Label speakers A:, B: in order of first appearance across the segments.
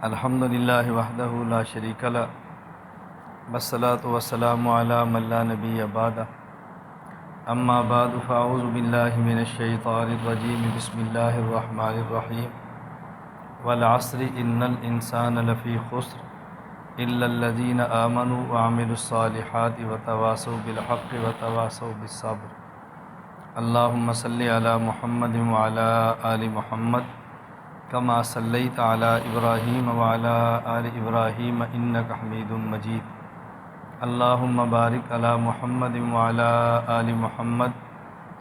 A: الحمد للہ وحدہ لا شریک لہ والصلاۃ والسلام علی من لا نبی بعدہ اما بعد فاعوذ باللہ من الشیطان الرجیم بسم اللہ الرحمن الرحیم والعصر ان الانسان لفی خسر الا الذین آمنوا وعملوا الصالحات وتواصوا بالحق وتواصوا بالصبر اللہم صلی علی محمد وعلی آل محمد کما صلیت علی ابراہیم وعلی آل ابراہیم انک حمید مجید اللہم بارک علی محمد وعلی آل محمد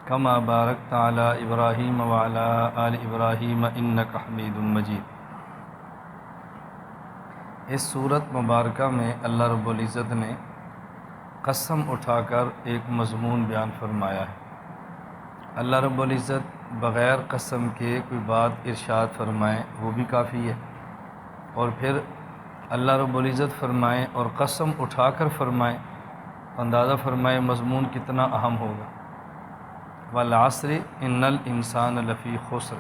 A: کما بارکت علی ابراہیم وعلی آل ابراہیم انک حمید مجید۔ اس صورت مبارکہ میں اللہ رب العزت نے قسم اٹھا کر ایک مضمون بیان فرمایا ہے۔ اللہ رب العزت بغیر قسم کے کوئی بات ارشاد فرمائیں وہ بھی کافی ہے، اور پھر اللہ رب العزت فرمائیں اور قسم اٹھا کر فرمائیں، اندازہ فرمائیں مضمون کتنا اہم ہوگا۔ والعصر ان الانسان لفی خسر،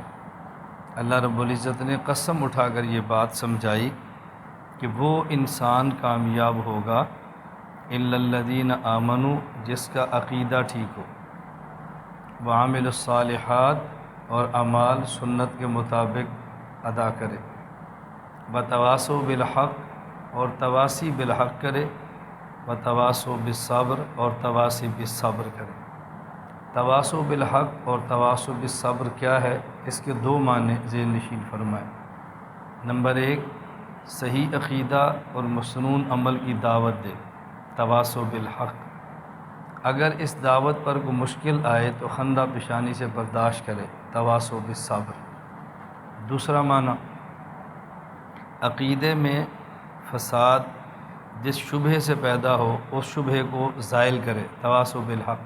A: اللہ رب العزت نے قسم اٹھا کر یہ بات سمجھائی کہ وہ انسان کامیاب ہوگا الا الذین آمنوا، جس کا عقیدہ ٹھیک ہو، وعامل الصالحات، اور اعمال سنت کے مطابق ادا کرے، وتواصوا بالحق، اور تواصی بالحق کرے، وتواصوا بالصبر، اور تواصی بالصبر کرے۔ تواصوا بالحق اور تواصوا بالصبر کیا ہے؟ اس کے دو معنی ذہن نشین فرمائیں۔ نمبر ایک، صحیح عقیدہ اور مسنون عمل کی دعوت دے، تواصوا بالحق۔ اگر اس دعوت پر کوئی مشکل آئے تو خندہ پیشانی سے برداشت کرے، تواصوا بالصبر۔ دوسرا معنی، عقیدے میں فساد جس شبہے سے پیدا ہو اس شبہے کو زائل کرے، تواصوا بالحق۔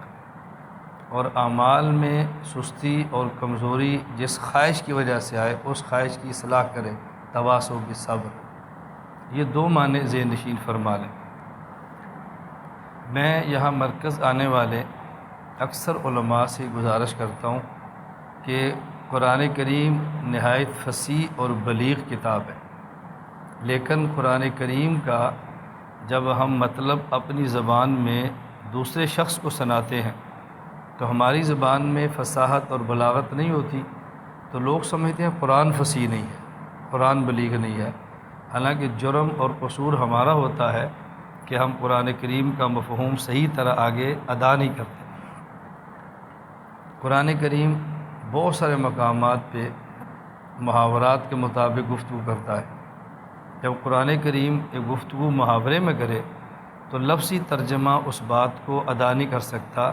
A: اور اعمال میں سستی اور کمزوری جس خواہش کی وجہ سے آئے اس خواہش کی اصلاح کرے، تواصوا بالصبر۔ یہ دو معنی ذہن نشین فرما لیں۔ میں یہاں مرکز آنے والے اکثر علماء سے گزارش کرتا ہوں کہ قرآن کریم نہایت فصیح اور بلیغ کتاب ہے، لیکن قرآن کریم کا جب ہم مطلب اپنی زبان میں دوسرے شخص کو سناتے ہیں تو ہماری زبان میں فصاحت اور بلاغت نہیں ہوتی، تو لوگ سمجھتے ہیں قرآن فصیح نہیں ہے، قرآن بلیغ نہیں ہے، حالانکہ جرم اور قصور ہمارا ہوتا ہے کہ ہم قرآن کریم کا مفہوم صحیح طرح آگے ادا نہیں کرتے۔ قرآن کریم بہت سارے مقامات پہ محاورات کے مطابق گفتگو کرتا ہے۔ جب قرآن کریم ایک گفتگو محاورے میں کرے تو لفظی ترجمہ اس بات کو ادا نہیں کر سکتا،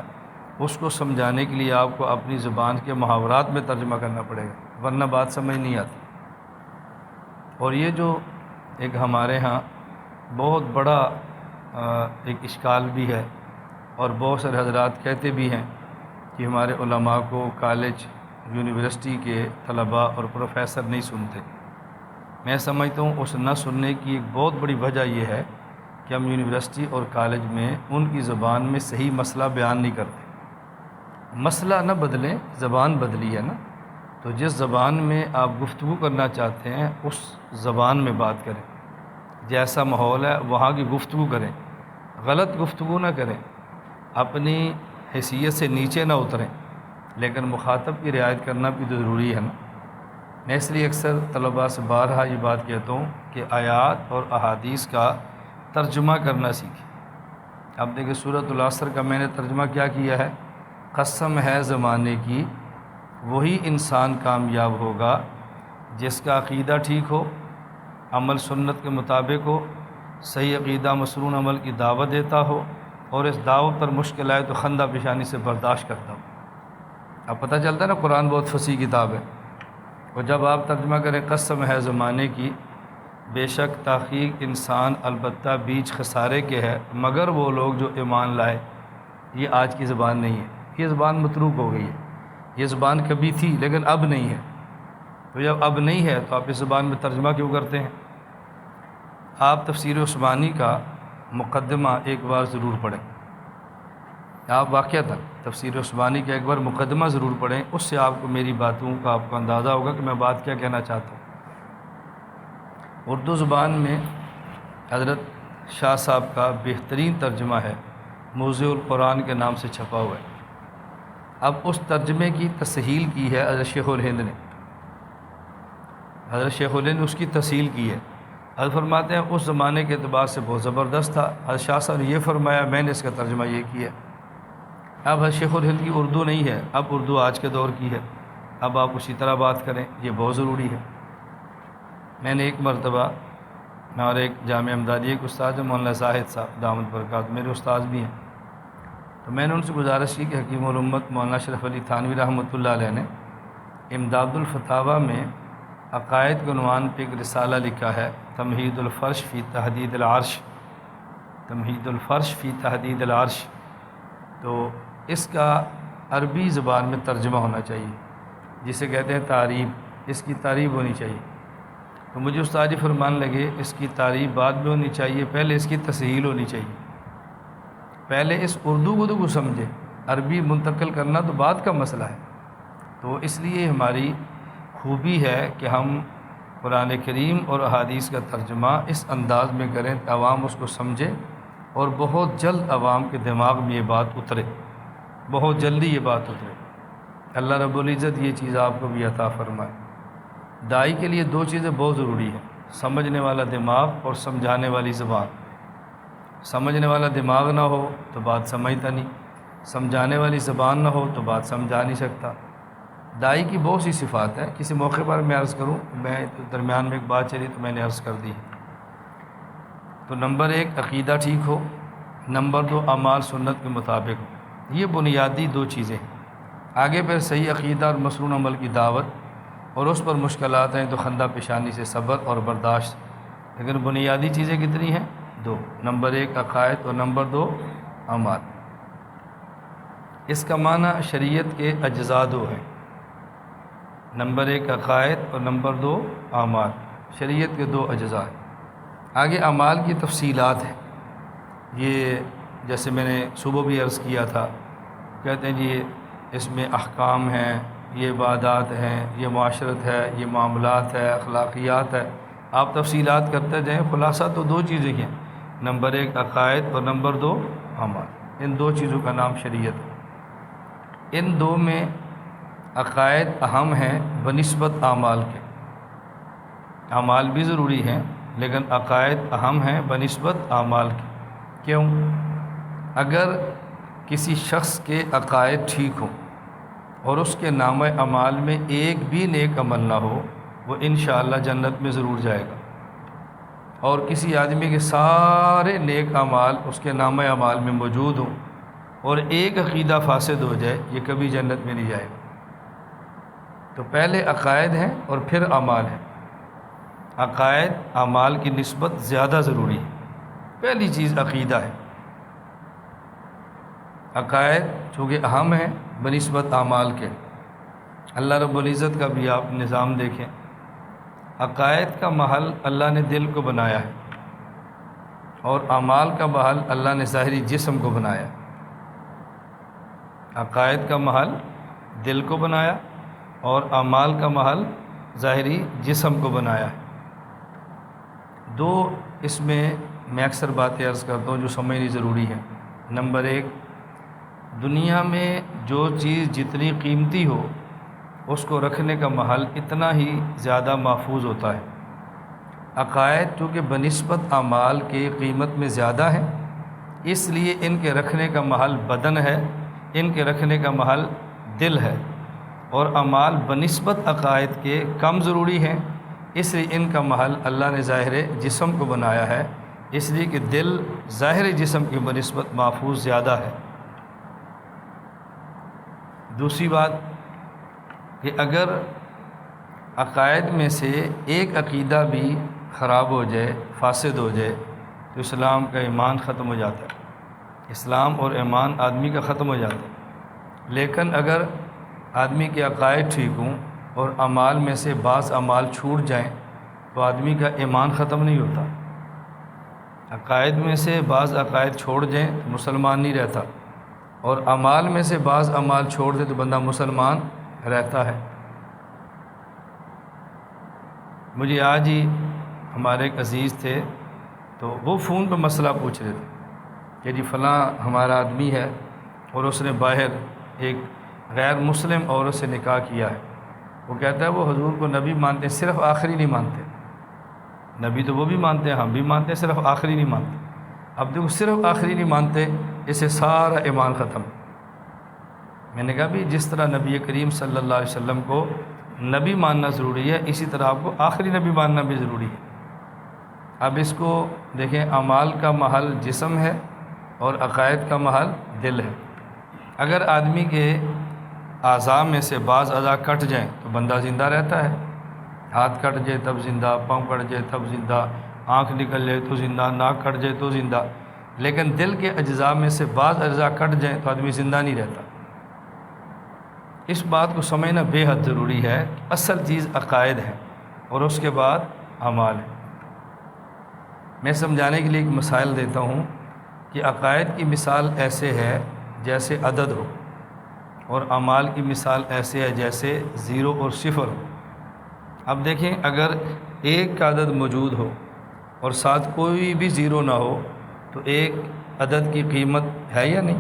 A: اس کو سمجھانے کے لیے آپ کو اپنی زبان کے محاورات میں ترجمہ کرنا پڑے گا، ورنہ بات سمجھ نہیں آتی۔ اور یہ جو ایک ہمارے ہاں بہت بڑا ایک اشکال بھی ہے، اور بہت سارے حضرات کہتے بھی ہیں کہ ہمارے علماء کو کالج یونیورسٹی کے طلباء اور پروفیسر نہیں سنتے۔ میں سمجھتا ہوں اس نہ سننے کی ایک بہت بڑی وجہ یہ ہے کہ ہم یونیورسٹی اور کالج میں ان کی زبان میں صحیح مسئلہ بیان نہیں کرتے۔ مسئلہ نہ بدلیں، زبان بدلی ہے نا، تو جس زبان میں آپ گفتگو کرنا چاہتے ہیں اس زبان میں بات کریں، جیسا ماحول ہے وہاں کی گفتگو کریں، غلط گفتگو نہ کریں، اپنی حیثیت سے نیچے نہ اتریں، لیکن مخاطب کی رعایت کرنا بھی تو ضروری ہے نا۔ میں اس لیے اکثر طلباء سے بارہا یہ بات کہتا ہوں کہ آیات اور احادیث کا ترجمہ کرنا سیکھیں۔ اب دیکھیں سورۃ العصر کا میں نے ترجمہ کیا کیا ہے؟ قسم ہے زمانے کی وہی انسان کامیاب ہوگا جس کا عقیدہ ٹھیک ہو، عمل سنت کے مطابق ہو، صحیح عقیدہ مسنون عمل کی دعوت دیتا ہو، اور اس دعوت پر مشکل آئے تو خندہ پیشانی سے برداشت کرتا ہو۔ اب پتہ چلتا ہے نا قرآن بہت فصیح کتاب ہے۔ اور جب آپ ترجمہ کریں قسم ہے زمانے کی، بے شک تحقیق انسان البتہ بیچ خسارے کے ہے مگر وہ لوگ جو ایمان لائے، یہ آج کی زبان نہیں ہے، یہ زبان متروک ہو گئی ہے۔ یہ زبان کبھی تھی لیکن اب نہیں ہے، تو جب اب نہیں ہے تو آپ اس زبان میں ترجمہ کیوں کرتے ہیں؟ آپ تفسیر عثمانی کا مقدمہ ایک بار ضرور پڑھیں، آپ واقعتاً تفسیر عثمانی کا ایک بار مقدمہ ضرور پڑھیں، اس سے آپ کو میری باتوں کا آپ کو اندازہ ہوگا کہ میں بات کیا کہنا چاہتا ہوں۔ اردو زبان میں حضرت شاہ صاحب کا بہترین ترجمہ ہے، موضوع القرآن کے نام سے چھپا ہوا ہے۔ اب اس ترجمے کی تصحیح کی ہے حضرت شیخ الہند نے، حضرت شیخ الہند نے اس کی تصحیح کی ہے۔ حضرت فرماتے ہیں اس زمانے کے اعتبار سے بہت زبردست تھا، حضرت شاہ صاحب نے یہ فرمایا، میں نے اس کا ترجمہ یہ کیا۔ اب حضرت شیخ الہند کی اردو نہیں ہے، اب اردو آج کے دور کی ہے، اب آپ اسی طرح بات کریں، یہ بہت ضروری ہے۔ میں نے ایک مرتبہ ہمارے ایک جامعہ امدادیہ کے استاد ہیں مولانا زاہد صاحب دامت برکات، میرے استاد بھی ہیں، تو میں نے ان سے گزارش کی کہ حکیم الامت مولانا اشرف علی تھانوی رحمۃ اللہ علیہ نے امداد الفتاویٰ میں عقائد کے عنوان پہ ایک رسالہ لکھا ہے، تمہید الفرش فی تحدید العرش، تمہید الفرش فی تحدید العرش، تو اس کا عربی زبان میں ترجمہ ہونا چاہیے، جسے کہتے ہیں تعریب، اس کی تعریب ہونی چاہیے۔ تو مجھے استاد جی فرمان لگے اس کی تعریب بعد میں ہونی چاہیے، پہلے اس کی تصحیح ہونی چاہیے، پہلے اس اردو کو تو کو سمجھے، عربی منتقل کرنا تو بعد کا مسئلہ ہے۔ تو اس لیے ہماری خوبی ہے کہ ہم قرآن کریم اور احادیث کا ترجمہ اس انداز میں کریں کہ عوام اس کو سمجھے اور بہت جلد عوام کے دماغ میں یہ بات اترے، بہت جلدی یہ بات اترے۔ اللہ رب العزت یہ چیز آپ کو بھی عطا فرمائے۔ داعی کے لیے دو چیزیں بہت ضروری ہیں، سمجھنے والا دماغ اور سمجھانے والی زبان۔ سمجھنے والا دماغ نہ ہو تو بات سمجھتا نہیں، سمجھانے والی زبان نہ ہو تو بات سمجھا نہیں سکتا۔ داعی کی بہت سی صفات ہیں، کسی موقع پر میں عرض کروں، میں درمیان میں ایک بات چلی تو میں نے عرض کر دی۔ تو نمبر 1 عقیدہ ٹھیک ہو، نمبر 2 اعمال سنت کے مطابق ہو، یہ بنیادی دو چیزیں ہیں۔ آگے پھر صحیح عقیدہ اور مسنون عمل کی دعوت، اور اس پر مشکلات ہیں تو خندہ پیشانی سے صبر اور برداشت، لیکن بنیادی چیزیں کتنی ہیں؟ 2، نمبر 1 عقائد اور نمبر 2 اعمال۔ اس کا معنی شریعت کے اجزاء 2 ہیں، نمبر 1 عقائد اور نمبر 2 اعمال، شریعت کے 2 اجزاء ہیں۔ آگے اعمال کی تفصیلات ہیں، یہ جیسے میں نے صبح بھی عرض کیا تھا، کہتے ہیں جی اس میں احکام ہیں، یہ عبادات ہیں، یہ معاشرت ہے، یہ معاملات ہے، اخلاقیات ہے، آپ تفصیلات کرتے جائیں، خلاصہ تو 2 چیزیں ہیں، نمبر 1 عقائد اور نمبر 2 اعمال، ان 2 چیزوں کا نام شریعت ہے۔ ان 2 میں عقائد اہم ہیں بنسبت اعمال کے، اعمال بھی ضروری ہیں لیکن عقائد اہم ہیں بنسبت اعمال کے۔ کیوں؟ اگر کسی شخص کے عقائد ٹھیک ہوں اور اس کے نامہ اعمال میں ایک بھی نیک عمل نہ ہو، وہ انشاءاللہ جنت میں ضرور جائے گا، اور کسی آدمی کے سارے نیک اعمال اس کے نامہ اعمال میں موجود ہوں اور ایک عقیدہ فاسد ہو جائے، یہ کبھی جنت میں نہیں جائے گا۔ تو پہلے عقائد ہیں اور پھر اعمال ہیں، عقائد اعمال کی نسبت زیادہ ضروری ہے۔ پہلی چیز عقیدہ ہے، عقائد چونکہ اہم ہیں بنسبت اعمال کے۔ اللہ رب العزت کا بھی آپ نظام دیکھیں، عقائد کا محل اللہ نے دل کو بنایا ہے، اور اعمال کا محل اللہ نے ظاہری جسم کو بنایا۔ عقائد کا محل دل کو بنایا اور اعمال کا محل ظاہری جسم کو بنایا ہے۔ 2 اس میں اکثر باتیں عرض کرتا ہوں جو سمجھنی ضروری ہے۔ نمبر 1، دنیا میں جو چیز جتنی قیمتی ہو اس کو رکھنے کا محل اتنا ہی زیادہ محفوظ ہوتا ہے۔ عقائد چونکہ بنسبت اعمال کے قیمت میں زیادہ ہیں، اس لیے ان کے رکھنے کا محل بدن ہے، ان کے رکھنے کا محل دل ہے، اور اعمال بنسبت عقائد کے کم ضروری ہیں، اس لیے ان کا محل اللہ نے ظاہر جسم کو بنایا ہے، اس لیے کہ دل ظاہر جسم کی بنسبت محفوظ زیادہ ہے۔ دوسری بات کہ اگر عقائد میں سے ایک عقیدہ بھی خراب ہو جائے، فاسد ہو جائے، تو اسلام کا ایمان ختم ہو جاتا ہے، اسلام اور ایمان آدمی کا ختم ہو جاتا ہے۔ لیکن اگر آدمی کے عقائد ٹھیک ہوں اور اعمال میں سے بعض اعمال چھوٹ جائیں تو آدمی کا ایمان ختم نہیں ہوتا۔ عقائد میں سے بعض عقائد چھوڑ جائیں تو مسلمان نہیں رہتا، اور اعمال میں سے بعض اعمال چھوڑ دے تو بندہ مسلمان رہتا ہے۔ مجھے آج ہی ہمارے ایک عزیز تھے، تو وہ فون پہ مسئلہ پوچھ رہے تھے کہ جی فلاں ہمارا آدمی ہے اور اس نے باہر ایک غیر مسلم عورت سے نکاح کیا ہے۔ وہ کہتا ہے وہ حضور کو نبی مانتے ہیں، صرف آخری نہیں مانتے۔ نبی تو وہ بھی مانتے ہیں، ہم بھی مانتے ہیں، صرف آخری نہیں مانتے۔ اب دیکھو صرف آخری نہیں مانتے، اسے سارا ایمان ختم۔ میں نے کہا بھی جس طرح نبی کریم صلی اللہ علیہ وسلم کو نبی ماننا ضروری ہے، اسی طرح آپ کو آخری نبی ماننا بھی ضروری ہے۔ اب اس کو دیکھیں، اعمال کا محل جسم ہے اور عقائد کا محل دل ہے۔ اگر آدمی کے اعضاء میں سے بعض اعضاء کٹ جائیں تو بندہ زندہ رہتا ہے، ہاتھ کٹ جائے تب زندہ، پاؤں کٹ جائے تب زندہ، آنکھ نکل جائے تو زندہ، ناک کٹ جائے تو زندہ۔ لیکن دل کے اجزاء میں سے بعض اجزاء کٹ جائیں تو آدمی زندہ نہیں رہتا۔ اس بات کو سمجھنا بے حد ضروری ہے۔ اصل چیز عقائد ہے اور اس کے بعد اعمال ہے۔ میں سمجھانے کے لیے ایک مثال دیتا ہوں کہ عقائد کی مثال ایسے ہے جیسے عدد ہو، اور اعمال کی مثال ایسے ہے جیسے 0 اور 0 ہو۔ اب دیکھیں، اگر ایک کا عدد موجود ہو اور ساتھ کوئی بھی 0 نہ ہو تو ایک عدد کی قیمت ہے یا نہیں؟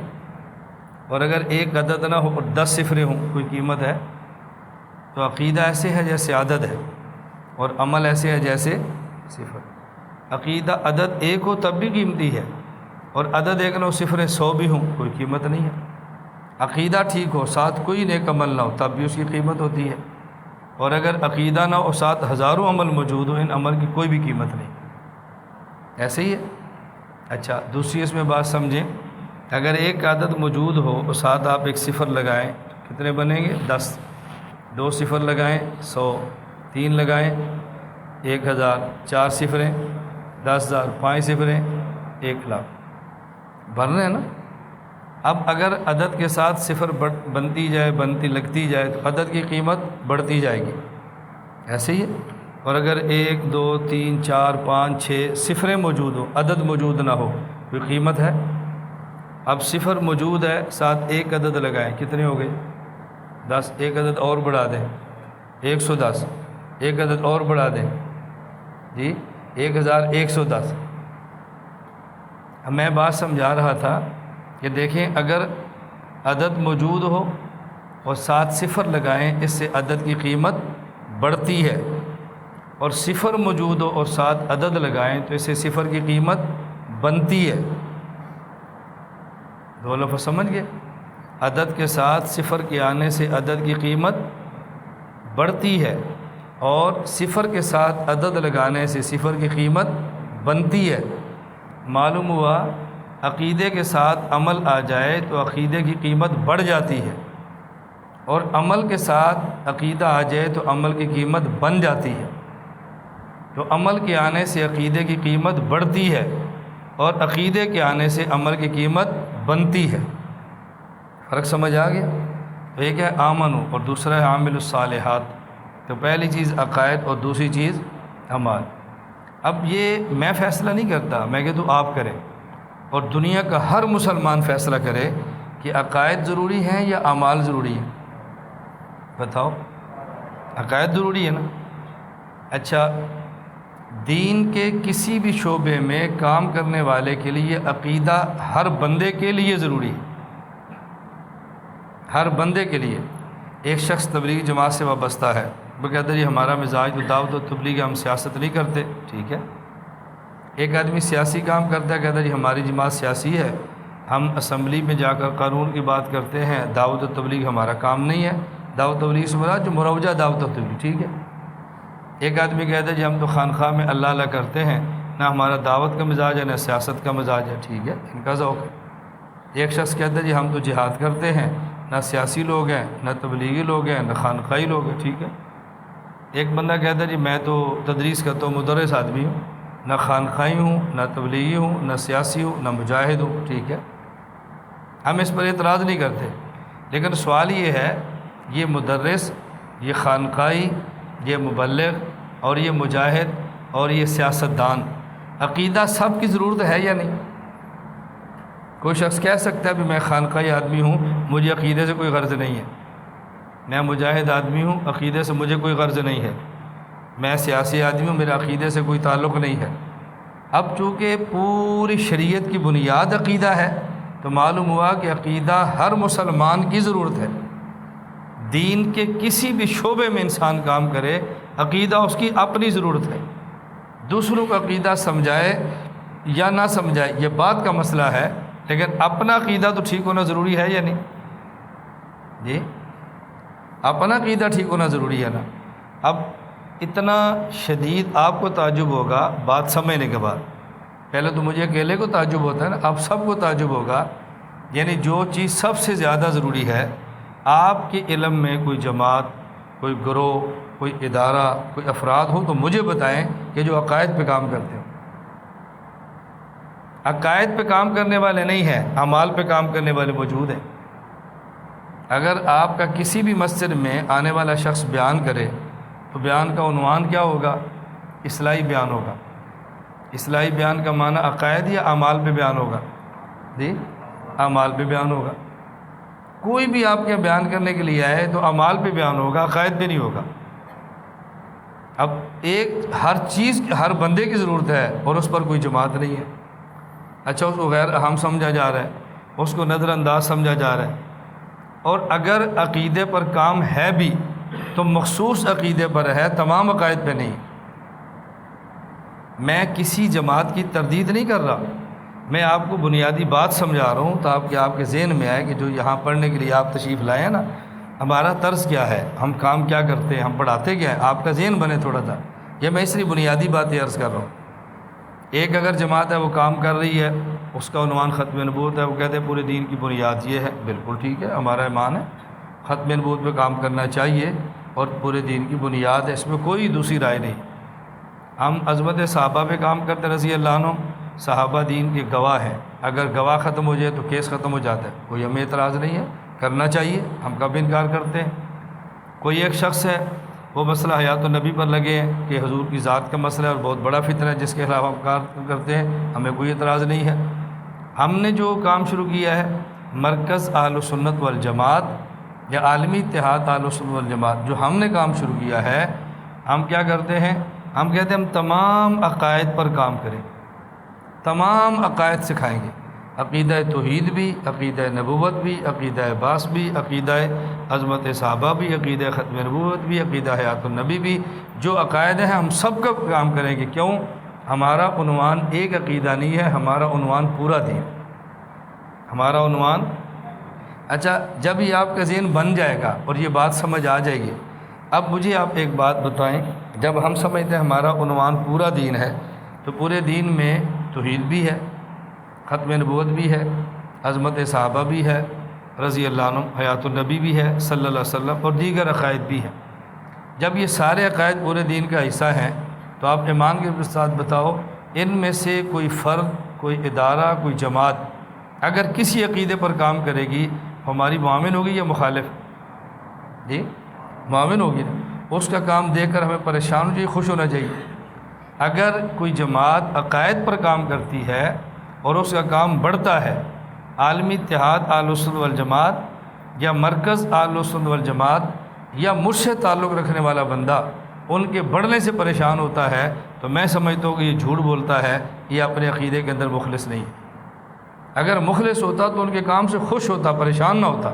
A: اور اگر ایک عدد نہ ہو اور 10 صفریں ہوں، کوئی قیمت ہے؟ تو عقیدہ ایسے ہے جیسے عدد ہے، اور عمل ایسے ہے جیسے 0۔ عقیدہ عدد ایک ہو تب بھی قیمتی ہے، اور عدد ایک نہ ہو، صفریں 100 بھی ہوں، کوئی قیمت نہیں ہے۔ عقیدہ ٹھیک ہو، ساتھ کوئی نیک عمل نہ ہو، تب بھی اس کی قیمت ہوتی ہے، اور اگر عقیدہ نہ ہو، ساتھ ہزاروں عمل موجود ہو، ان عمل کی کوئی بھی قیمت نہیں۔ ایسے ہی ہے۔ اچھا، دوسری اس میں بات سمجھیں، اگر ایک عدد موجود ہو اور ساتھ آپ ایک صفر لگائیں تو کتنے بنیں گے؟ 10۔ 2 صفر لگائیں 100، 3 لگائیں 1000، 4 صفریں 10,000، 5 صفریں 1,00,000، بن رہے ہیں نا؟ اب اگر عدد کے ساتھ صفر بنتی جائے، بنتی لگتی جائے تو عدد کی قیمت بڑھتی جائے گی، ایسے ہی ہے۔ اور اگر 1 2 3 4 5 6 صفریں موجود ہو، عدد موجود نہ ہو، کوئی قیمت ہے؟ اب صفر موجود ہے، ساتھ ایک عدد لگائیں، کتنے ہو گئے؟ 10۔ ایک عدد اور بڑھا دیں، 110۔ ایک عدد اور بڑھا دیں، جی 1110۔ اب میں بات سمجھا رہا تھا کہ دیکھیں، اگر عدد موجود ہو اور ساتھ صفر لگائیں، اس سے عدد کی قیمت بڑھتی ہے، اور صفر موجود ہو اور ساتھ عدد لگائیں تو اس سے صفر کی قیمت بنتی ہے۔ دو لفظ سمجھ گئے؟ عدد کے ساتھ صفر کے آنے سے عدد کی قیمت بڑھتی ہے، اور صفر کے ساتھ عدد لگانے سے صفر کی قیمت بنتی ہے۔ معلوم ہوا عقیدے کے ساتھ عمل آ جائے تو عقیدے کی قیمت بڑھ جاتی ہے، اور عمل کے ساتھ عقیدہ آ جائے تو عمل کی قیمت بن جاتی ہے۔ تو عمل کے آنے سے عقیدے کی قیمت بڑھتی ہے، اور عقیدے کے آنے سے عمل کی قیمت بنتی ہے۔ فرق سمجھ آ گیا؟ تو ایک ہے آمنو اور دوسرا ہے عامل الصالحات۔ تو پہلی چیز عقائد اور دوسری چیز اعمال۔ اب یہ میں فیصلہ نہیں کرتا، میں کہتا ہوں آپ کریں، اور دنیا کا ہر مسلمان فیصلہ کرے کہ عقائد ضروری ہیں یا اعمال ضروری ہیں۔ بتاؤ، عقائد ضروری ہے نا؟ اچھا، دین کے کسی بھی شعبے میں کام کرنے والے کے لیے عقیدہ ہر بندے کے لیے ضروری ہے، ہر بندے کے لیے۔ ایک شخص تبلیغی جماعت سے وابستہ ہے، وہ کہتا ہے جی ہمارا مزاج تو دعوت و تبلیغ ہے، ہم سیاست نہیں کرتے، ٹھیک ہے۔ ایک آدمی سیاسی کام کرتا ہے، کہتا ہے جی ہماری جماعت سیاسی ہے، ہم اسمبلی میں جا کر قانون کی بات کرتے ہیں، دعوت و تبلیغ ہمارا کام نہیں ہے۔ دعوت و تبلیغ سے مراد جو مروجہ دعوت و تبلیغ، ٹھیک ہے۔ ایک آدمی کہتا ہے جی ہم تو خانقاہ میں اللہ اللہ کرتے ہیں، نہ ہمارا دعوت کا مزاج ہے نہ سیاست کا مزاج ہے، ٹھیک ہے، ان کا ذوق ہے۔ ایک شخص کہتا ہے جی ہم تو جہاد کرتے ہیں، نہ سیاسی لوگ ہیں نہ تبلیغی لوگ ہیں نہ خانقاہی لوگ ہیں، ٹھیک ہے۔ ایک بندہ کہتا ہے جی میں تو تدریس کرتا ہوں، مدرس آدمی ہوں، نہ خانقاہی ہوں نہ تبلیغی ہوں نہ سیاسی ہوں نہ مجاہد ہوں، ٹھیک ہے۔ ہم اس پر اعتراض نہیں کرتے، لیکن سوال یہ ہے، یہ مدرس، یہ خانقاہی، یہ مبلغ اور یہ مجاہد اور یہ سیاستدان، عقیدہ سب کی ضرورت ہے یا نہیں؟ کوئی شخص کہہ سکتا ہے کہ میں خانقاہی آدمی ہوں، مجھے عقیدے سے کوئی غرض نہیں ہے، میں مجاہد آدمی ہوں، عقیدے سے مجھے کوئی غرض نہیں ہے، میں سیاسی آدمی ہوں، میرے عقیدے سے کوئی تعلق نہیں ہے۔ اب چونکہ پوری شریعت کی بنیاد عقیدہ ہے تو معلوم ہوا کہ عقیدہ ہر مسلمان کی ضرورت ہے۔ دین کے کسی بھی شعبے میں انسان کام کرے، عقیدہ اس کی اپنی ضرورت ہے۔ دوسروں کا عقیدہ سمجھائے یا نہ سمجھائے یہ بات کا مسئلہ ہے، لیکن اپنا عقیدہ تو ٹھیک ہونا ضروری ہے یا نہیں؟ جی، اپنا عقیدہ ٹھیک ہونا ضروری ہے نا۔ اب اتنا شدید آپ کو تعجب ہوگا بات سمجھنے کے بعد، پہلے تو مجھے اکیلے کو تعجب ہوتا ہے نا، اب سب کو تعجب ہوگا۔ یعنی جو چیز سب سے زیادہ ضروری ہے، آپ کے علم میں کوئی جماعت، کوئی گروہ، کوئی ادارہ، کوئی افراد ہو تو مجھے بتائیں کہ جو عقائد پہ کام کرتے ہو۔ عقائد پہ کام کرنے والے نہیں ہیں، اعمال پہ کام کرنے والے موجود ہیں۔ اگر آپ کا کسی بھی مسجد میں آنے والا شخص بیان کرے تو بیان کا عنوان کیا ہوگا؟ اصلاحی بیان ہوگا۔ اصلاحی بیان کا معنی عقائد یا اعمال پہ بیان ہوگا؟ جی، اعمال پہ بیان ہوگا۔ کوئی بھی آپ کے بیان کرنے کے لیے آئے تو اعمال پہ بیان ہوگا، عقائد پہ نہیں ہوگا۔ اب ہر چیز ہر بندے کی ضرورت ہے اور اس پر کوئی جماعت نہیں ہے۔ اچھا، اس کو غیر اہم سمجھا جا رہا ہے، اس کو نظر انداز سمجھا جا رہا ہے، اور اگر عقیدے پر کام ہے بھی تو مخصوص عقیدے پر ہے، تمام عقائد پہ نہیں۔ میں کسی جماعت کی تردید نہیں کر رہا، میں آپ کو بنیادی بات سمجھا رہا ہوں تو آپ کے ذہن میں آئے کہ جو یہاں پڑھنے کے لیے آپ تشریف لائے ہیں نا، ہمارا طرز کیا ہے، ہم کام کیا کرتے ہیں، ہم پڑھاتے کیا ہیں، آپ کا ذہن بنے تھوڑا سا۔ یہ میں اس لیے بنیادی باتیں عرض کر رہا ہوں۔ ایک اگر جماعت ہے وہ کام کر رہی ہے، اس کا عنوان ختم نبوت ہے، وہ کہتے ہیں پورے دین کی بنیاد یہ ہے، بالکل ٹھیک ہے، ہمارا ایمان ہے ختم نبوت پہ کام کرنا چاہیے اور پورے دین کی بنیاد ہے، اس میں کوئی دوسری رائے نہیں۔ ہم عظمت صحابہ پہ کام کرتے رضی اللہ عنہ، صحابہ دین کے گواہ ہیں، اگر گواہ ختم ہو جائے تو کیس ختم ہو جاتا ہے، کوئی ہمیں اعتراض نہیں ہے، کرنا چاہیے، ہم کب انکار کرتے ہیں۔ کوئی ایک شخص ہے وہ مسئلہ حیات النبی پر لگے ہیں کہ حضور کی ذات کا مسئلہ ہے اور بہت بڑا فتنہ ہے جس کے خلاف ہم کار کرتے ہیں، ہمیں کوئی اعتراض نہیں ہے۔ ہم نے جو کام شروع کیا ہے، مرکز اہل سنت والجماعت یا عالمی اتحاد اہل سنت والجماعت، جو ہم نے کام شروع کیا ہے، ہم کیا کرتے ہیں؟ ہم کہتے ہیں ہم تمام عقائد پر کام کریں، تمام عقائد سکھائیں گے، عقیدہ توحید بھی، عقیدہ نبوت بھی، عقیدہ بعث بھی، عقیدہ عظمت صحابہ بھی، عقیدہ ختم نبوت بھی، عقیدہ حیات النبی بھی، جو عقائد ہیں ہم سب کا کام کریں گے۔ کیوں؟ ہمارا عنوان ایک عقیدہ نہیں ہے، ہمارا عنوان پورا دین، ہمارا عنوان۔ اچھا، جب یہ آپ کا ذہن بن جائے گا اور یہ بات سمجھ آ جائے گی، اب مجھے آپ ایک بات بتائیں، جب ہم سمجھتے ہیں ہمارا عنوان پورا دین ہے تو پورے دین میں توحید بھی ہے، ختم نبوت بھی ہے، عظمت صحابہ بھی ہے رضی اللہ عنہ، حیات النبی بھی ہے صلی اللہ علیہ وسلم، اور دیگر عقائد بھی ہیں۔ جب یہ سارے عقائد پورے دین کا حصہ ہیں تو آپ ایمان کے ساتھ بتاؤ، ان میں سے کوئی فرد، کوئی ادارہ، کوئی جماعت اگر کسی عقیدے پر کام کرے گی، ہماری معاون ہوگی یا مخالف؟ جی، معاون ہوگی نا۔ اس کا کام دیکھ کر ہمیں پریشان ہو چاہیے، خوش ہونا چاہیے۔ اگر کوئی جماعت عقائد پر کام کرتی ہے اور اس کا کام بڑھتا ہے، عالمی اتحاد اہل سنت والجماعت یا مرکز اہل سنت والجماعت یا مجھ سے تعلق رکھنے والا بندہ ان کے بڑھنے سے پریشان ہوتا ہے، تو میں سمجھتا ہوں کہ یہ جھوٹ بولتا ہے، یہ اپنے عقیدے کے اندر مخلص نہیں ہے۔ اگر مخلص ہوتا تو ان کے کام سے خوش ہوتا، پریشان نہ ہوتا۔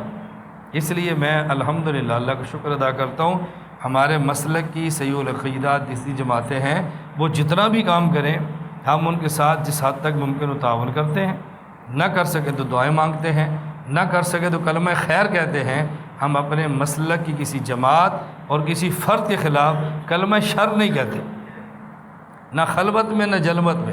A: اس لیے میں الحمدللہ اللہ کا شکر ادا کرتا ہوں، ہمارے مسلک کی صحیح العقیدہ جتنی جماعتیں ہیں وہ جتنا بھی کام کریں، ہم ان کے ساتھ جس حد تک ممکن ہو تعاون کرتے ہیں، نہ کر سکے تو دعائیں مانگتے ہیں، نہ کر سکے تو کلمہ خیر کہتے ہیں۔ ہم اپنے مسلک کی کسی جماعت اور کسی فرد کے خلاف کلمہ شر نہیں کہتے، نہ خلوت میں، نہ جلوت میں،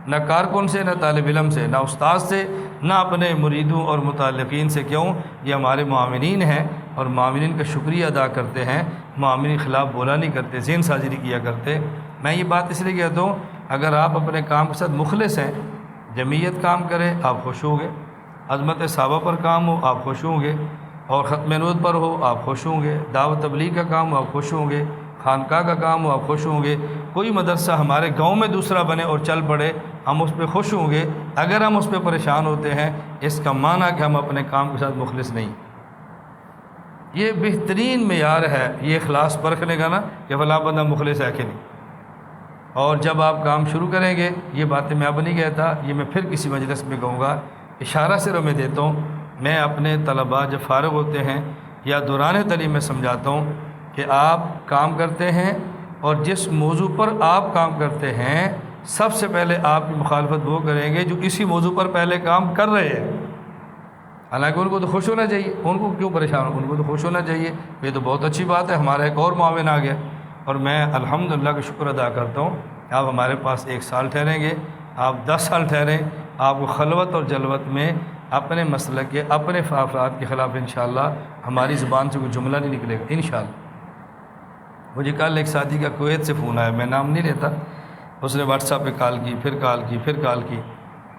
A: نہ کارکن سے، نہ طالب علم سے، نہ استاد سے، نہ اپنے مریدوں اور متعلقین سے۔ کیوں؟ یہ ہمارے معاونین ہیں اور معاونین کا شکریہ ادا کرتے ہیں، معاونین کے خلاف بولا نہیں کرتے، ذہن سازی نہیں کیا کرتے۔ میں یہ بات اس لیے کہتا ہوں، اگر آپ اپنے کام کے ساتھ مخلص ہیں، جمعیت کام کرے آپ خوش ہوں گے، عظمت صحابہ پر کام ہو آپ خوش ہوں گے، اور ختم نبوت پر ہو آپ خوش ہوں گے، دعوت تبلیغ کا کام ہو آپ خوش ہوں گے، خانقاہ کا کام ہو آپ خوش ہوں گے، کوئی مدرسہ ہمارے گاؤں میں دوسرا بنے اور چل پڑے ہم اس پہ خوش ہوں گے۔ اگر ہم اس پہ پریشان ہوتے ہیں، اس کا معنی کہ ہم اپنے کام کے ساتھ مخلص نہیں۔ یہ بہترین معیار ہے یہ اخلاص پرکھنے کا نا کہ فلاں بندہ مخلص ہے کہ نہیں۔ اور جب آپ کام شروع کریں گے، یہ باتیں میں اب نہیں کہتا، یہ میں پھر کسی مجلس میں کہوں گا، اشارہ صرف میں دیتا ہوں، میں اپنے طلباء جب فارغ ہوتے ہیں یا دوران تعلیم میں سمجھاتا ہوں کہ آپ کام کرتے ہیں اور جس موضوع پر آپ کام کرتے ہیں سب سے پہلے آپ کی مخالفت وہ کریں گے جو اسی موضوع پر پہلے کام کر رہے ہیں۔ حالانکہ ان کو تو خوش ہونا چاہیے، ان کو کیوں پریشان ہو، ان کو تو خوش ہونا چاہیے، یہ تو بہت اچھی بات ہے، ہمارا ایک اور معاون آ گیا۔ اور میں الحمدللہ کا شکر ادا کرتا ہوں، آپ ہمارے پاس 1 سال ٹھہریں گے، آپ 10 سال ٹھہریں، آپ کو خلوت اور جلوت میں اپنے مسلک کے اپنے افراد کے خلاف انشاءاللہ ہماری زبان سے کوئی جملہ نہیں نکلے گا انشاءاللہ۔ مجھے کل ایک ساتھی کا کویت سے فون آیا، میں نام نہیں لیتا، اس نے واٹس ایپ پہ کال کی، پھر کال کی، پھر کال کی،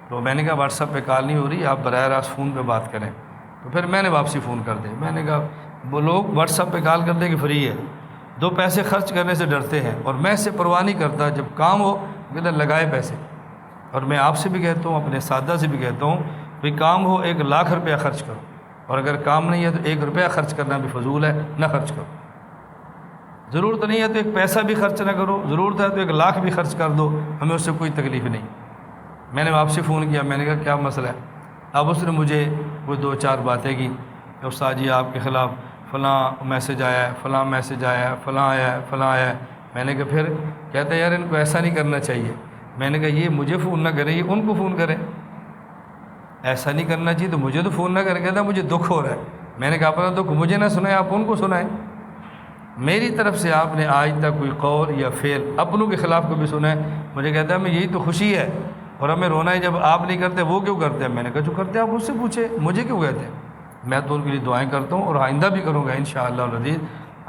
A: تو میں نے کہا واٹس ایپ پہ کال نہیں ہو رہی، آپ براہ راست فون پہ بات کریں، تو پھر میں نے واپسی فون کر دی۔ میں نے کہا وہ لوگ واٹس ایپ پہ کال کرتے کہ فری ہے، 2 پیسے خرچ کرنے سے ڈرتے ہیں، اور میں اس سے پرواہ نہیں کرتا، جب کام ہو کہتے لگائے پیسے۔ اور میں آپ سے بھی کہتا ہوں، اپنے سادہ سے بھی کہتا ہوں، بھئی کام ہو 1 لاکھ روپیہ خرچ کرو، اور اگر کام نہیں ہے تو 1 روپیہ خرچ کرنا بھی فضول ہے، نہ خرچ کرو۔ ضرورت نہیں ہے تو 1 پیسہ بھی خرچ نہ کرو، ضرورت ہے تو 1 لاکھ بھی خرچ کر دو، ہمیں اس سے کوئی تکلیف نہیں۔ میں نے واپسی فون کیا، میں نے کہا کیا مسئلہ ہے؟ اب اس نے مجھے کوئی 2-4 باتیں کی کہ استاد جی آپ کے خلاف فلاں میسج آیا ہے، فلاں میسج آیا ہے، فلاں آیا ہے، فلاں آیا ہے۔ میں نے کہا پھر کہتا ہے یار ان کو ایسا نہیں کرنا چاہیے۔ میں نے کہا یہ مجھے فون نہ کریں، یہ ان کو فون کریں، ایسا نہیں کرنا چاہیے تو مجھے تو فون نہ کریں۔ کہتا مجھے دکھ ہو رہا ہے۔ میں نے کہا اپنا دکھ مجھے نہ سنائیں، آپ ان کو سنائیں، میری طرف سے آپ نے آج تک کوئی قول یا فعل اپنوں کے خلاف کبھی سنا ہے؟ مجھے کہتا ہے میں یہی تو خوشی ہے، اور ہمیں رونا ہے جب آپ نہیں کرتے، وہ کیوں کرتے ہیں؟ میں نے کہا جو کرتے ہیں آپ اس سے پوچھیں، مجھے کیوں کہتے ہیں؟ میں تو ان کے لیے دعائیں کرتا ہوں اور آئندہ بھی کروں گا انشاءاللہ العزیز۔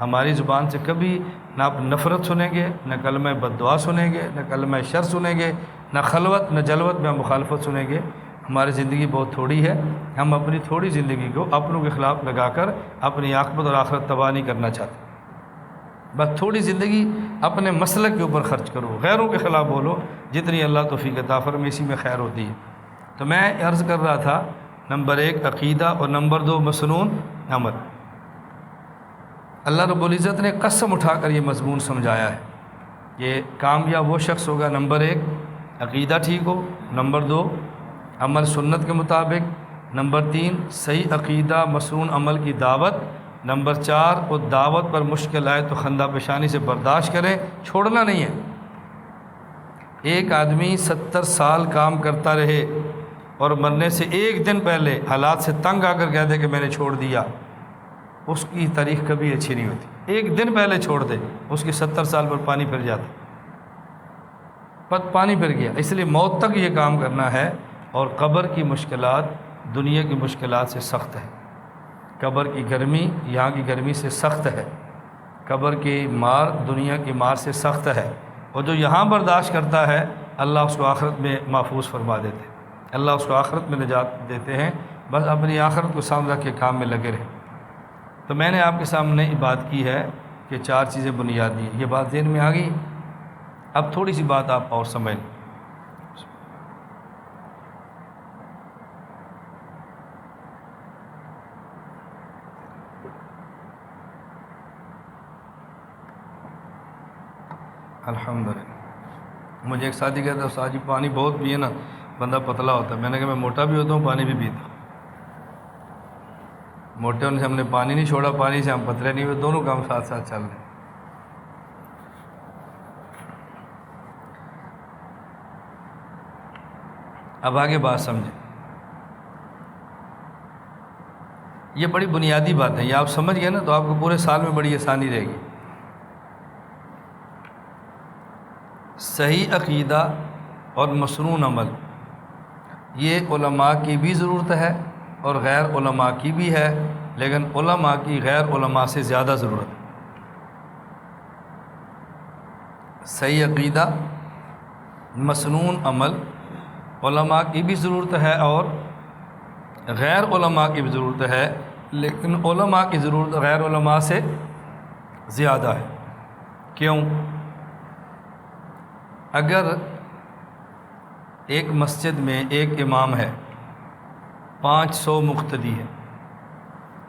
A: ہماری زبان سے کبھی نہ آپ نفرت سنیں گے، نہ کلمہ بد دعا سنیں گے، نہ کلمہ شر سنیں گے، نہ خلوت نہ جلوت میں مخالفت سنیں گے۔ ہماری زندگی بہت تھوڑی ہے، ہم اپنی تھوڑی زندگی کو اپنوں کے خلاف لگا کر اپنی عاقبت اور آخرت تباہ نہیں کرنا چاہتے۔ بس تھوڑی زندگی اپنے مسلک کے اوپر خرچ کرو، غیروں کے خلاف بولو، جتنی اللہ توفیق عطا فرمائے اسی میں خیر ہوتی ہے۔ تو میں عرض کر رہا تھا، نمبر 1 عقیدہ اور نمبر 2 مسنون عمل۔ اللہ رب العزت نے قسم اٹھا کر یہ مضمون سمجھایا ہے، یہ کامیاب وہ شخص ہوگا، نمبر 1 عقیدہ ٹھیک ہو، نمبر 2 عمل سنت کے مطابق، نمبر 3 صحیح عقیدہ مسنون عمل کی دعوت، نمبر 4 وہ دعوت پر مشکل آئے تو خندہ پیشانی سے برداشت کریں، چھوڑنا نہیں ہے۔ ایک آدمی 70 سال کام کرتا رہے اور مرنے سے 1 دن پہلے حالات سے تنگ آ کر کہہ دے کہ میں نے چھوڑ دیا، اس کی تاریخ کبھی اچھی نہیں ہوتی۔ 1 دن پہلے چھوڑ دے، اس کی 70 سال پر پانی پھر جاتا، پانی پھر گیا۔ اس لیے موت تک یہ کام کرنا ہے، اور قبر کی مشکلات دنیا کی مشکلات سے سخت ہے۔ قبر کی گرمی یہاں کی گرمی سے سخت ہے، قبر کی مار دنیا کی مار سے سخت ہے، اور جو یہاں برداشت کرتا ہے اللہ اس کو آخرت میں محفوظ فرما دیتے ہیں، اللہ اس کو آخرت میں نجات دیتے ہیں۔ بس اپنی آخرت کو سامنے رکھ کے کام میں لگے رہیں۔ تو میں نے آپ کے سامنے یہ بات کی ہے کہ 4 چیزیں بنیادی ہیں، یہ بات ذہن میں آ گئی؟ اب تھوڑی سی بات آپ اور سمجھ لیں۔ الحمدللہ مجھے ایک ساتھی کہتا ہے استاد جی پانی بہت پیے نا بندہ پتلا ہوتا ہے۔ میں نے کہا میں موٹا بھی ہوتا ہوں، پانی بھی پیتا ہوں۔ موٹے ہونے سے ہم نے پانی نہیں چھوڑا، پانی سے ہم پتلے نہیں ہوئے، دونوں کام ساتھ ساتھ چل رہے ہیں۔ اب آگے بات سمجھیں، یہ بڑی بنیادی بات ہے، یہ آپ سمجھ گئے نا تو آپ کو پورے سال میں بڑی آسانی رہے گی۔ صحیح عقیدہ اور مسنون عمل، یہ علماء کی بھی ضرورت ہے اور غیر علماء کی بھی ہے، لیکن علماء کی غیر علماء سے زیادہ ضرورت ہے۔ صحیح عقیدہ مسنون عمل علماء کی بھی ضرورت ہے اور غیر علماء کی بھی ضرورت ہے، لیکن علماء کی ضرورت غیر علماء سے زیادہ ہے۔ کیوں؟ اگر ایک مسجد میں ایک امام ہے، 500 مقتدی ہے،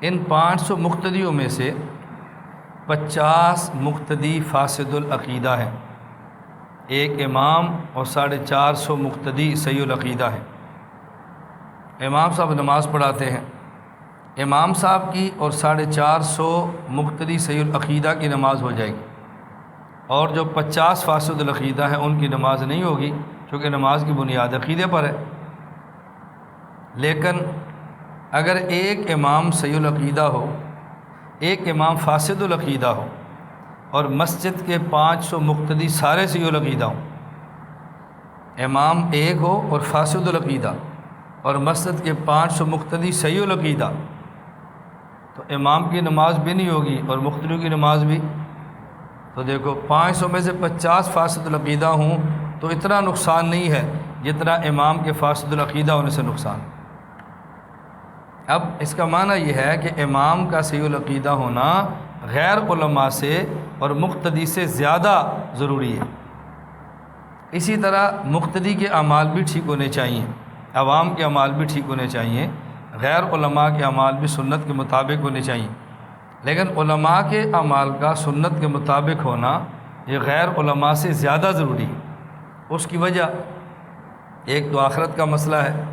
A: ان 500 مقتدیوں میں سے 50 مقتدی فاسد العقیدہ ہیں، ایک امام اور 450 مقتدی صحیح العقیدہ ہیں۔ امام صاحب نماز پڑھاتے ہیں، امام صاحب کی اور 450 مقتدی صحیح العقیدہ کی نماز ہو جائے گی، اور جو 50 فاسد العقیدہ ہیں ان کی نماز نہیں ہوگی، چونکہ نماز کی بنیاد عقیدے پر ہے۔ لیکن اگر ایک امام صحیح العقیدہ ہو، ایک امام فاسد العقیدہ ہو، اور مسجد کے 500 مقتدی سارے صحیح العقیدہ ہوں، امام ایک ہو اور فاسد العقیدہ، اور مسجد کے 500 مقتدی صحیح العقیدہ، تو امام کی نماز بھی نہیں ہوگی اور مقتدیوں کی نماز بھی۔ تو دیکھو 500 میں سے 50 فاسد العقیدہ ہوں تو اتنا نقصان نہیں ہے جتنا امام کے فاسد العقیدہ ہونے سے نقصان۔ اب اس کا معنی یہ ہے کہ امام کا صحیح العقیدہ ہونا غیر علماء سے اور مقتدی سے زیادہ ضروری ہے۔ اسی طرح مقتدی کے اعمال بھی ٹھیک ہونے چاہیے، عوام کے اعمال بھی ٹھیک ہونے چاہیے، غیر علماء کے اعمال بھی سنت کے مطابق ہونے چاہیے، لیکن علماء کے اعمال کا سنت کے مطابق ہونا یہ غیر علماء سے زیادہ ضروری ہے۔ اس کی وجہ ایک تو آخرت کا مسئلہ ہے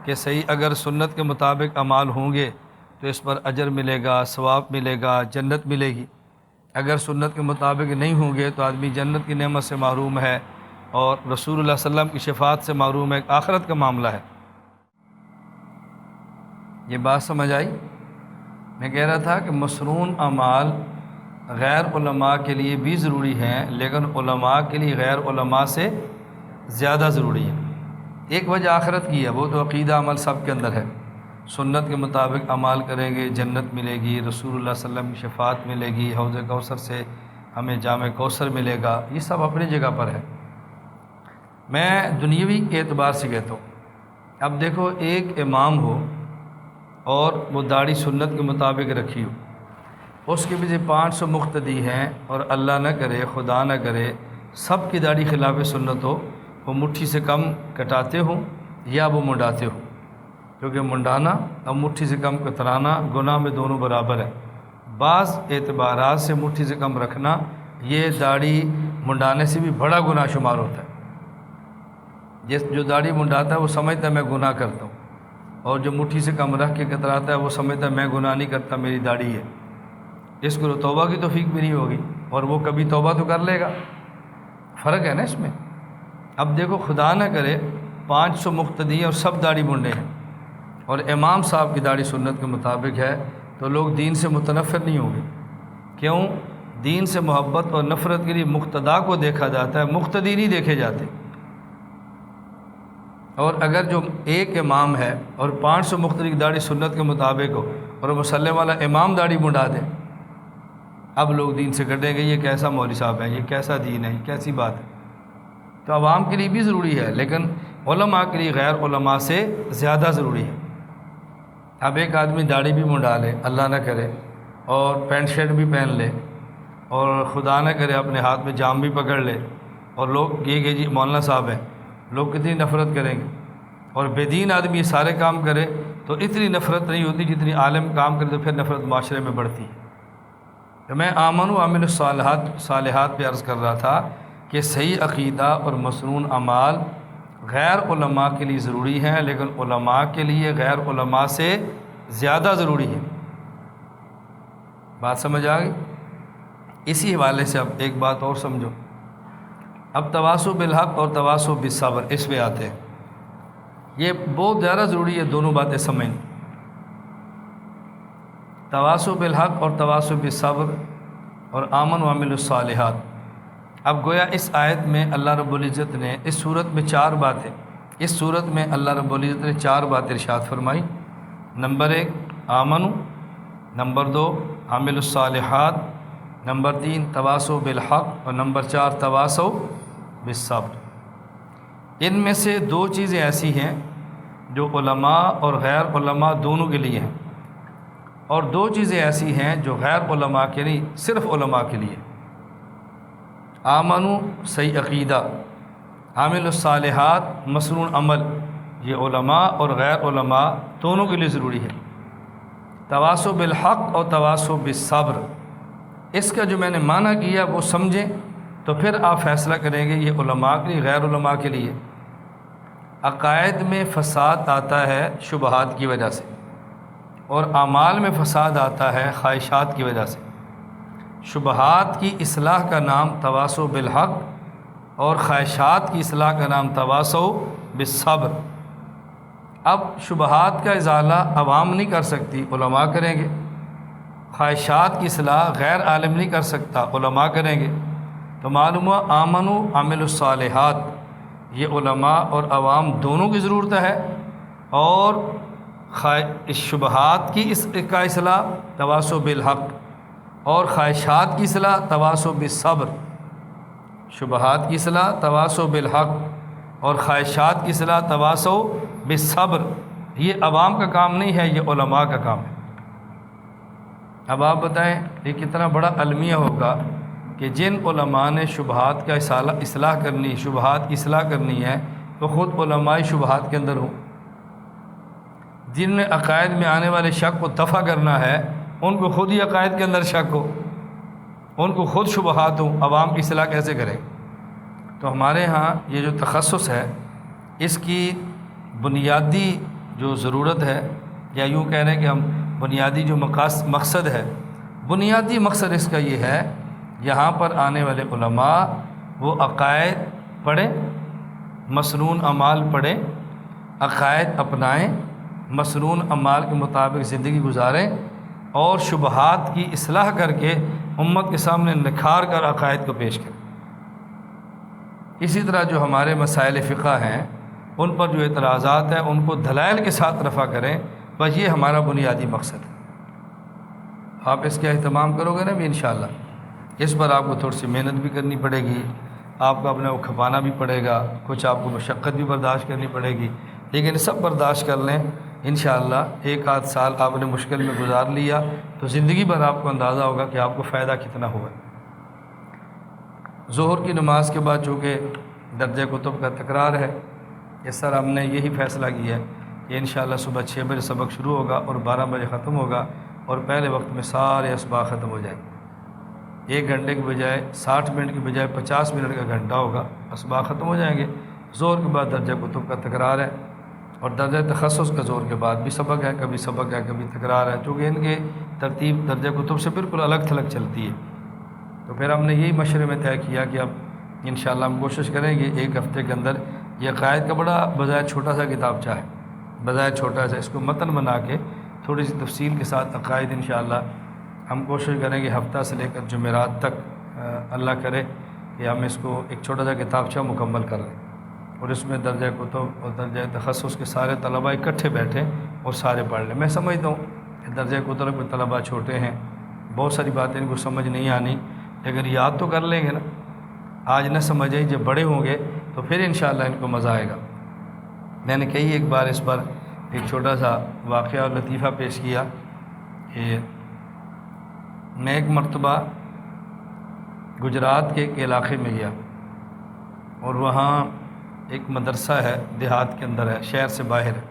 A: کہ صحیح اگر سنت کے مطابق اعمال ہوں گے تو اس پر اجر ملے گا، ثواب ملے گا، جنت ملے گی۔ اگر سنت کے مطابق نہیں ہوں گے تو آدمی جنت کی نعمت سے محروم ہے اور رسول اللہ صلی اللہ علیہ وسلم کی شفاعت سے محروم ہے۔ آخرت کا معاملہ ہے۔ یہ بات سمجھ آئی؟ میں کہہ رہا تھا کہ مسنون اعمال غیر علماء کے لیے بھی ضروری ہیں، لیکن علماء کے لیے غیر علماء سے زیادہ ضروری ہے۔ ایک وجہ آخرت کی ہے، وہ تو عقیدہ عمل سب کے اندر ہے، سنت کے مطابق اعمال کریں گے جنت ملے گی، رسول اللہ صلی اللہ علیہ وسلم کی شفاعت ملے گی، حوض کوثر سے ہمیں جام کوثر ملے گا، یہ سب اپنی جگہ پر ہے۔ میں دنیاوی کے اعتبار سے کہتا ہوں، اب دیکھو ایک امام ہو اور وہ داڑھی سنت کے مطابق رکھی ہو، اس کے پیچھے 500 مقتدی ہیں، اور اللہ نہ کرے خدا نہ کرے سب کی داڑھی خلاف سنت ہو، وہ مٹھی سے کم کٹاتے ہوں یا وہ منڈاتے ہوں، کیونکہ منڈانا اور مٹھی سے کم کترانا گناہ میں دونوں برابر ہے۔ بعض اعتبارات سے مٹھی سے کم رکھنا یہ داڑھی منڈانے سے بھی بڑا گناہ شمار ہوتا ہے۔ جو داڑھی منڈاتا ہے وہ سمجھتا ہے میں گناہ کرتا ہوں، اور جو مٹھی سے کم رکھ کے کتراتا ہے وہ سمجھتا ہے میں گناہ نہیں کرتا، میری داڑھی ہے، اس کو توبہ کی توفیق بھی نہیں ہوگی، اور وہ کبھی توبہ تو کر لے گا۔ فرق ہے نا اس میں۔ اب دیکھو خدا نہ کرے 500 مقتدی اور سب داڑھی منڈے ہیں، اور امام صاحب کی داڑھی سنت کے مطابق ہے، تو لوگ دین سے متنفر نہیں ہوں گے۔ کیوں؟ دین سے محبت اور نفرت کے لیے مقتدا کو دیکھا جاتا ہے، مقتدی نہیں دیکھے جاتے۔ اور اگر جو ایک امام ہے اور 500 مقتدی کی داڑھی سنت کے مطابق ہو اور مسلح والا امام داڑھی منڈا دے، اب لوگ دین سے کٹیں گے، یہ کیسا مولوی صاحب ہے، یہ کیسا دین ہے، یہ کیسی بات ہے۔ تو عوام کے لیے بھی ضروری ہے، لیکن علماء کے لیے غیر علماء سے زیادہ ضروری ہے۔ اب ایک آدمی داڑھی بھی منڈا لے، اللہ نہ کرے، اور پینٹ شرٹ بھی پہن لے، اور خدا نہ کرے اپنے ہاتھ میں جام بھی پکڑ لے، اور لوگ یہ کہ جی مولانا صاحب ہیں، لوگ کتنی نفرت کریں گے۔ اور بے دین آدمی یہ سارے کام کرے تو اتنی نفرت نہیں ہوتی جتنی عالم کام کرے تو پھر نفرت معاشرے میں بڑھتی ہے۔ تو میں آمن و عامل صالحات پہ عرض کر رہا تھا کہ صحیح عقیدہ اور مسنون اعمال غیر علماء کے لیے ضروری ہیں، لیکن علماء کے لیے غیر علماء سے زیادہ ضروری ہے۔ بات سمجھ آ گئی؟ اسی حوالے سے اب ایک بات اور سمجھو۔ اب تواصو بالحق اور تواصو بالصبر اس پہ آتے ہیں، یہ بہت زیادہ ضروری ہے دونوں باتیں سمجھنا، تواصو بالحق اور تواصو بالصبر اور آمن و عامل الصالحات۔ اب گویا اس آیت میں اللہ رب العزت نے اس صورت میں اللہ رب العزت نے 4 باتیں ارشاد فرمائی۔ نمبر 1 آمن، نمبر 2 عامل الصالحات، نمبر 3 تواصو بالحق، اور نمبر 4 تواصو بالصبر۔ ان میں سے 2 چیزیں ایسی ہیں جو علماء اور غیر علماء دونوں کے لیے ہیں، اور 2 چیزیں ایسی ہیں جو غیر علماء کے نہیں، صرف علماء کے لیے۔ آمنو صحیح عقیدہ، عامل الصالحات مسنون عمل، یہ علماء اور غیر علماء دونوں کے لیے ضروری ہے۔ تواصو بالحق اور تواصو بالصبر، اس کا جو میں نے معنی کیا وہ سمجھیں تو پھر آپ فیصلہ کریں گے یہ علماء کے لیے غیر علماء کے لیے۔ عقائد میں فساد آتا ہے شبہات کی وجہ سے، اور اعمال میں فساد آتا ہے خواہشات کی وجہ سے۔ شبہات کی اصلاح کا نام تواصو بالحق، اور خواہشات کی اصلاح کا نام تواصو بالصبر۔ اب شبہات کا ازالہ عوام نہیں کر سکتی، علماء کریں گے۔ خواہشات کی اصلاح غیر عالم نہیں کر سکتا، علماء کریں گے۔ تو معلوم ہوا آمنوا عملوا الصالحات، یہ علماء اور عوام دونوں کی ضرورت ہے۔ اور اس شبہات کی کا اصلاح تواصو بالحق، اور خواہشات کی اصلاح تواصو بالصبر۔ شبہات کی اصلاح تواصو بالحق، اور خواہشات کی اصلاح تواصو بالصبر۔ یہ عوام کا کام نہیں ہے، یہ علماء کا کام ہے۔ اب آپ بتائیں یہ کتنا بڑا المیہ ہوگا کہ جن علماء نے شبہات کا اصلاح کرنی، شبہات کی اصلاح کرنی ہے، تو خود علماء شبہات کے اندر ہوں۔ جن نے عقائد میں آنے والے شک کو دفع کرنا ہے، ان کو خود ہی عقائد کے اندر شک ہو، ان کو خود شبہات ہوں، عوام کی اصلاح کیسے کریں؟ تو ہمارے ہاں یہ جو تخصص ہے، اس کی بنیادی جو ضرورت ہے، یا یوں کہہ رہے ہیں کہ ہم بنیادی جو مقصد ہے، بنیادی مقصد اس کا یہ ہے، یہاں پر آنے والے علماء وہ عقائد پڑھیں، مسنون اعمال پڑھیں، عقائد اپنائیں، مسنون اعمال کے مطابق زندگی گزاریں، اور شبہات کی اصلاح کر کے امت کے سامنے نکھار کر عقائد کو پیش کریں۔ اسی طرح جو ہمارے مسائل فقہ ہیں، ان پر جو اعتراضات ہیں ان کو دلائل کے ساتھ رفع کریں، بس یہ ہمارا بنیادی مقصد ہے۔ آپ اس کا اہتمام کرو گے نا بھی انشاءاللہ۔ اس پر آپ کو تھوڑی سی محنت بھی کرنی پڑے گی، آپ کو اپنے کو کھپانا بھی پڑے گا، کچھ آپ کو مشقت بھی برداشت کرنی پڑے گی، لیکن سب برداشت کر لیں انشاءاللہ۔ ایک آدھ سال آپ نے مشکل میں گزار لیا تو زندگی بھر آپ کو اندازہ ہوگا کہ آپ کو فائدہ کتنا ہوا۔ ظہر کی نماز کے بعد چونکہ درجہ کتب کا تکرار ہے، اس سر ہم نے یہی فیصلہ کیا ہے کہ انشاءاللہ صبح 6 بجے سبق شروع ہوگا اور 12 بجے ختم ہوگا، اور پہلے وقت میں سارے اسباق ختم ہو جائیں گے۔ 1 گھنٹے کے بجائے 60 منٹ کی بجائے 50 منٹ کا گھنٹہ ہوگا، اسباق ختم ہو جائیں گے۔ ظہر کے بعد درجہ کتب کا تکرار ہے، اور درجہ تخصص کا ظہر کے بعد بھی سبق ہے، کبھی سبق ہے کبھی تکرار ہے، چونکہ ان کے ترتیب درجہ کتب سے بالکل الگ تھلگ چلتی ہے۔ تو پھر ہم نے یہی مشورے میں طے کیا کہ اب انشاءاللہ ہم کوشش کریں گے 1 ہفتے کے اندر، یہ عقائد کا بڑا بظاہر چھوٹا سا کتابچہ ہے، بظاہر چھوٹا سا، اس کو متن بنا کے تھوڑی سی تفصیل کے ساتھ عقائد انشاءاللہ ہم کوشش کریں گے ہفتہ سے لے کر جمعرات تک، اللہ کرے کہ ہم اس کو ایک چھوٹا سا کتابچہ مکمل کر لیں، اور اس میں درجہ کتب اور درجہ تخصص کے سارے طلباء اکٹھے بیٹھیں اور سارے پڑھ لیں۔ میں سمجھتا ہوں کہ درجہ کتب کے طلباء چھوٹے ہیں، بہت ساری باتیں ان کو سمجھ نہیں آنی، اگر یاد تو کر لیں گے نا، آج نہ سمجھیں، جب بڑے ہوں گے تو پھر انشاءاللہ ان کو مزہ آئے گا۔ میں نے کئی ایک بار اس پر ایک چھوٹا سا واقعہ اور لطیفہ پیش کیا کہ میں ایک مرتبہ گجرات کے ایک علاقے میں گیا، اور وہاں ایک مدرسہ ہے، دیہات کے اندر ہے، شہر سے باہر ہے،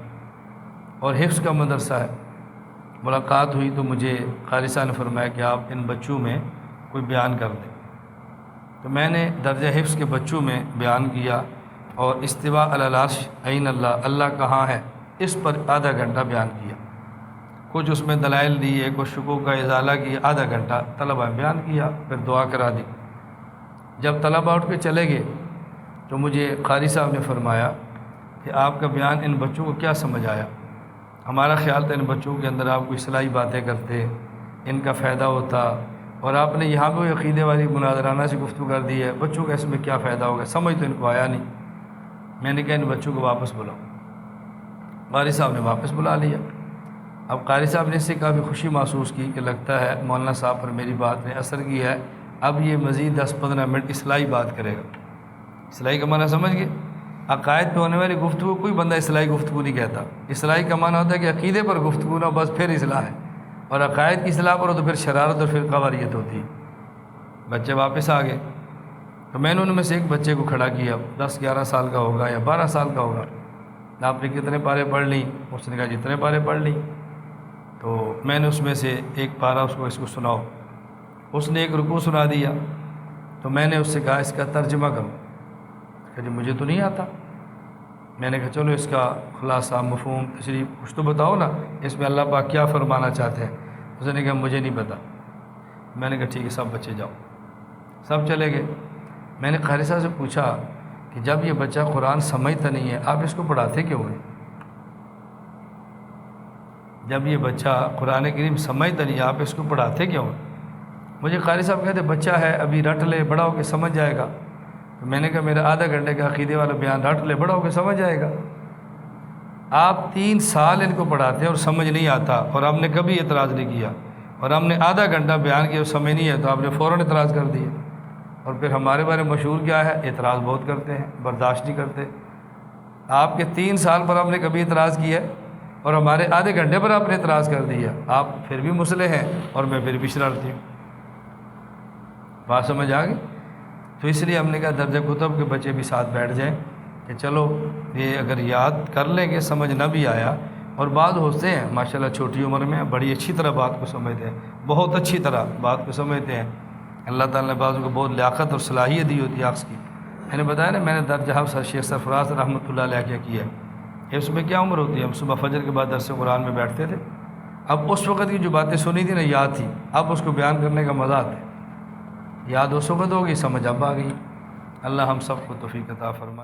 A: اور حفظ کا مدرسہ ہے۔ ملاقات ہوئی تو مجھے قاری صاحب نے فرمایا کہ آپ ان بچوں میں کوئی بیان کر دیں، تو میں نے درجہ حفظ کے بچوں میں بیان کیا، اور استوا علی العرش عین اللہ، اللہ کہاں ہے، اس پر آدھا گھنٹہ بیان کیا۔ کچھ اس میں دلائل دیے، کچھ شکوک کا ازالہ کیا، آدھا گھنٹہ طلبہ بیان کیا، پھر دعا کرا دی۔ جب طلبہ اٹھ کے چلے گئے تو مجھے قاری صاحب نے فرمایا کہ آپ کا بیان ان بچوں کو کیا سمجھ آیا؟ ہمارا خیال تھا ان بچوں کے اندر آپ کو اصلاحی باتیں کرتے، ان کا فائدہ ہوتا، اور آپ نے یہاں پہ عقیدے والی مناظرانہ سے گفتگو کر دی ہے، بچوں کا اس میں کیا فائدہ ہوگا؟ سمجھ تو ان کو آیا نہیں۔ میں نے کہا ان بچوں کو واپس بلاؤ۔ قاری صاحب نے واپس بلا لیا۔ اب قاری صاحب نے اس سے کافی خوشی محسوس کی کہ لگتا ہے مولانا صاحب پر میری بات نے اثر کی ہے، اب یہ مزید 10-15 منٹ اصلاحی بات کرے گا۔ اصلاحی کا معنی سمجھ گئے؟ عقائد پہ ہونے والی گفتگو کوئی بندہ اصلاحی گفتگو نہیں کہتا۔ اصلاحی کا معنی ہوتا ہے کہ عقیدے پر گفتگو نہ، بس پھر اصلاح ہے، اور عقائد کی اصلاح پر ہو تو پھر شرارت اور فرقہ واریت ہوتی ہے۔ بچے واپس آ گئے تو میں نے ان میں سے ایک بچے کو کھڑا کیا، 10-11 سال کا ہوگا یا 12 سال کا ہوگا۔ آپ نے کتنے پارے پڑھ لی؟ اس نے کہا جتنے پارے پڑھ لی۔ تو میں نے اس میں سے ایک پارہ اس کو سناؤ، اس نے ایک رکوع سنا دیا، تو میں نے اس سے کہا اس کا ترجمہ کرو، کہ جی مجھے تو نہیں آتا۔ میں نے کہا چلو اس کا خلاصہ، مفہوم، تشریح کچھ تو بتاؤ نا، اس میں اللہ پاک کیا فرمانا چاہتے ہیں۔ اس نے کہا مجھے نہیں پتا۔ میں نے کہا ٹھیک ہے سب بچے جاؤ، سب چلے گئے۔ میں نے قاری صاحب سے پوچھا کہ جب یہ بچہ قرآن سمجھتا نہیں ہے آپ اس کو پڑھاتے کیوں ہیں؟ جب یہ بچہ قرآن کریم سمجھتا نہیں ہے آپ اس کو پڑھاتے کیوں ہیں؟ مجھے قاری صاحب کہتے بچہ ہے ابھی رٹ لے، بڑا ہو کے سمجھ جائے گا۔ تو میں نے کہا میرا آدھا گھنٹے کا عقیدے والا بیان رٹ لے، بڑا ہو کے سمجھ جائے گا۔ آپ 3 سال ان کو پڑھاتے ہیں اور سمجھ نہیں آتا، اور آپ نے کبھی اعتراض نہیں کیا، اور ہم نے آدھا گھنٹہ بیان کیا اور سمجھ نہیں ہے تو آپ نے فوراً اعتراض کر دیا۔ اور پھر ہمارے بارے میں مشہور کیا ہے، اعتراض بہت کرتے ہیں، برداشت نہیں کرتے۔ آپ کے 3 سال پر آپ نے کبھی اعتراض کیا ہے اور ہمارے آدھے گھنٹے پر آپ نے اعتراض کر دیا، آپ پھر بھی مسئلے ہیں اور میں پھر بھی شرارتی ہوں۔ بات سمجھ آ گئی؟ تو اس لیے ہم نے کہا درجہ کتب کے بچے بھی ساتھ بیٹھ جائیں کہ چلو یہ اگر یاد کر لیں گے، سمجھ نہ بھی آیا، اور بعض ہوتے ہیں ماشاءاللہ چھوٹی عمر میں بڑی اچھی طرح بات کو سمجھتے ہیں، بہت اچھی طرح بات کو سمجھتے ہیں۔ اللہ تعالیٰ نے بعضوں کو بہت لیاقت اور صلاحیت دی ہوتی ہے حفظ کی۔ میں نے بتایا نا، میں نے درجہ حفظ شیخ سرفراز رحمۃ اللہ علیہ کیا ہے۔ اس میں کیا عمر ہوتی ہے؟ ہم صبح فجر کے بعد درس قرآن میں بیٹھتے تھے، اب اس وقت کی جو باتیں سنی تھی نا یاد تھی، اب اس کو بیان کرنے کا مزہ آتا ہے۔ یاد اس وقت ہوگی، سمجھ اب آ گئی۔ اللہ ہم سب کو توفیق عطا فرمائے۔